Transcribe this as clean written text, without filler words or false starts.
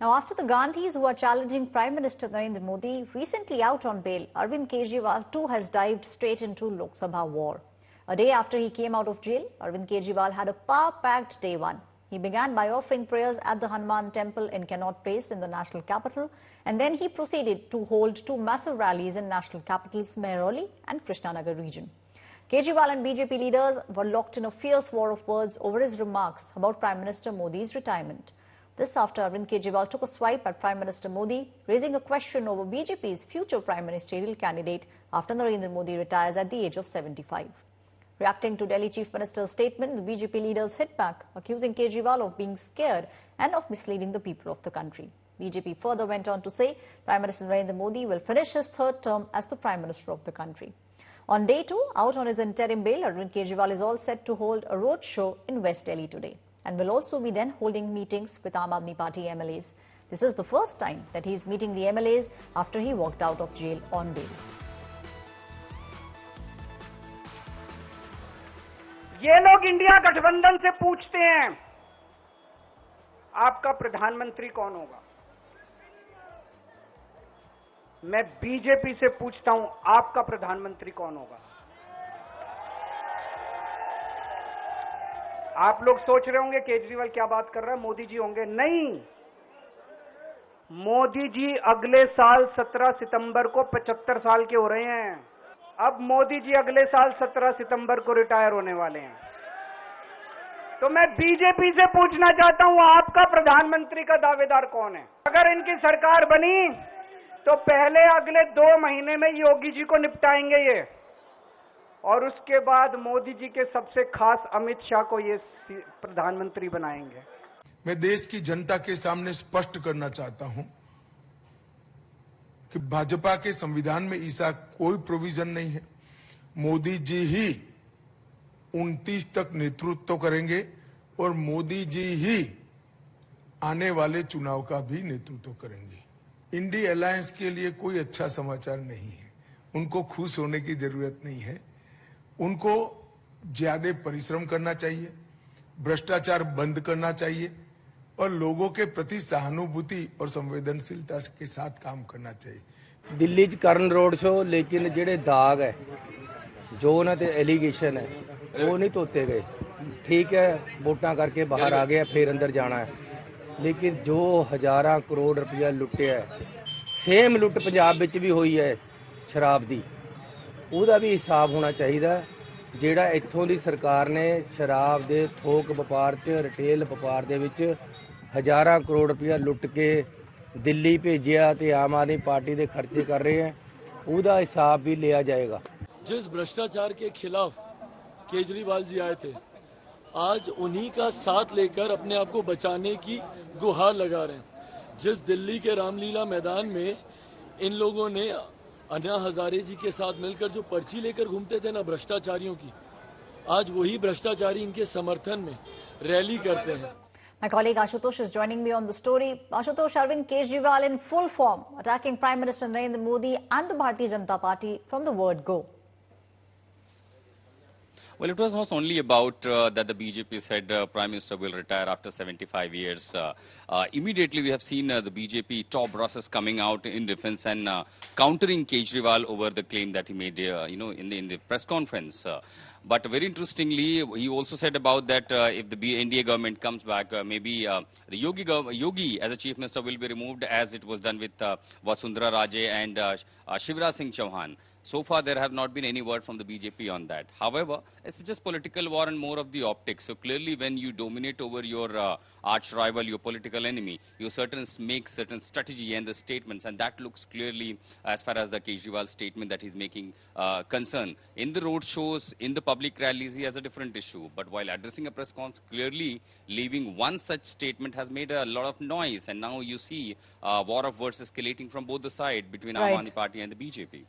Now, after the Gandhis who are challenging Prime Minister Narendra Modi recently out on bail, Arvind Kejriwal too has dived straight into Lok Sabha war. A day after he came out of jail, Arvind Kejriwal had a power-packed day one. He began by offering prayers at the Hanuman temple in Connaught Place in the national capital, and then he proceeded to hold two massive rallies in national capitals Mehrauli and Krishnanagar region. Kejriwal and BJP leaders were locked in a fierce war of words over his remarks about Prime Minister Modi's retirement. This after Arvind Kejriwal took a swipe at Prime Minister Modi, raising a question over BJP's future prime ministerial candidate after Narendra Modi retires at the age of 75. Reacting to Delhi Chief Minister's statement, the BJP leaders hit back, accusing Kejriwal of being scared and of misleading the people of the country. BJP further went on to say Prime Minister Narendra Modi will finish his third term as the Prime Minister of the country. On day two, out on his interim bail, Arvind Kejriwal is all set to hold a roadshow in West Delhi today, and will also be then holding meetings with Aam Aadmi Party MLAs. This is the first time that he is meeting the MLAs after he walked out of jail on bail. ये लोग India गठबंधन से पूछते हैं आपका प्रधानमंत्री कौन होगा। मैं बीजेपी से पूछता हूं आपका प्रधानमंत्री कौन होगा। आप लोग सोच रहे होंगे केजरीवाल क्या बात कर रहा है, मोदी जी होंगे। नहीं, मोदी जी अगले साल 17 सितंबर को 75 साल के हो रहे हैं। अब मोदी जी अगले साल 17 सितंबर को रिटायर होने वाले हैं। तो मैं बीजेपी से पूछना चाहता हूं आपका प्रधानमंत्री का दावेदार कौन है। अगर इनकी सरकार बनी तो पहले अगले 2 महीने में योगी जी को निपटाएंगे ये, और उसके बाद मोदी जी के सबसे खास अमित शाह को ये प्रधानमंत्री बनाएंगे। मैं देश की जनता के सामने स्पष्ट करना चाहता हूं कि भाजपा के संविधान में ऐसा कोई प्रोविजन नहीं है। मोदी जी ही 29 तक नेतृत्व करेंगे और मोदी जी ही आने वाले चुनाव का भी नेतृत्व करेंगे। इंडी अलायंस के लिए कोई अच्छा समाचार नहीं है। उनको खुश होने की जरूरत नहीं है। उनको ज्यादा परिश्रम करना चाहिए, भ्रष्टाचार बंद करना चाहिए और लोगों के प्रति सहानुभूति और संवेदनशीलता के साथ काम करना चाहिए। दिल्ली च करन रोड शो, लेकिन जेडे दाग है जो उन्होंने ते एलीगेशन है वो नहीं धोते गए। ठीक है, वोटां करके बाहर आ गया, फिर अंदर जाना है, लेकिन जो हजारां करोड़ रुपया लुटिया है, सेम लुट पंजाब विच भी हुई है शराब दी, ਉਹਦਾ भी हिसाब होना चाहिए। ਜਿਹੜਾ ਇੱਥੋਂ ਦੀ ਸਰਕਾਰ ਨੇ ਸ਼ਰਾਬ ਦੇ ਥੋਕ ਵਪਾਰ 'ਚ ਰਿਟੇਲ ਵਪਾਰ ਦੇ ਵਿੱਚ ਹਜ਼ਾਰਾਂ ਕਰੋੜ ਰੁਪਇਆ ਲੁੱਟ ਕੇ ਦਿੱਲੀ ਭੇਜਿਆ ਤੇ ਆਮ ਆਦਮੀ ਪਾर्टी ਦੇ ਖਰਚੇ कर रहे हैं, ਉਹਦਾ हिसाब भी लिया जाएगा। जिस भ्रष्टाचार के खिलाफ केजरीवाल जी आए थे, आज उन्हीं का साथ लेकर अपने आप को बचाने की गुहार लगा रहे हैं। जिस दिल्ली के रामलीला मैदान में इन लोगों ने अन्ना हजारे जी के साथ मिलकर जो पर्ची लेकर घूमते थे ना भ्रष्टाचारियों की, आज वही भ्रष्टाचारी इनके समर्थन में रैली करते हैं। My colleague Ashutosh is joining me on the story. Ashutosh, Arvind Kejriwal in full form, attacking Prime Minister Narendra Modi and the Bharatiya Janata Party from the word go. Well, it was not only about that the BJP said Prime Minister will retire after 75 years. Immediately, we have seen the BJP top brosses coming out in defense and countering Kejriwal over the claim that he made, in the press conference. But very interestingly, he also said about that if the NDA government comes back, maybe the Yogi as a chief minister will be removed, as it was done with Vasundhara Raje and Shivraj Singh Chauhan. So far, there have not been any word from the BJP on that. However, it's just political war and more of the optics. So clearly, when you dominate over your arch rival, your political enemy, you make certain strategy and the statements, and that looks clearly, as far as the Kejriwal statement that he's making concern. In the road shows, in the public rallies, he has a different issue. But while addressing a press conference, clearly leaving one such statement has made a lot of noise. And now you see war of words escalating from both the sides between Aam Aadmi Party and the BJP.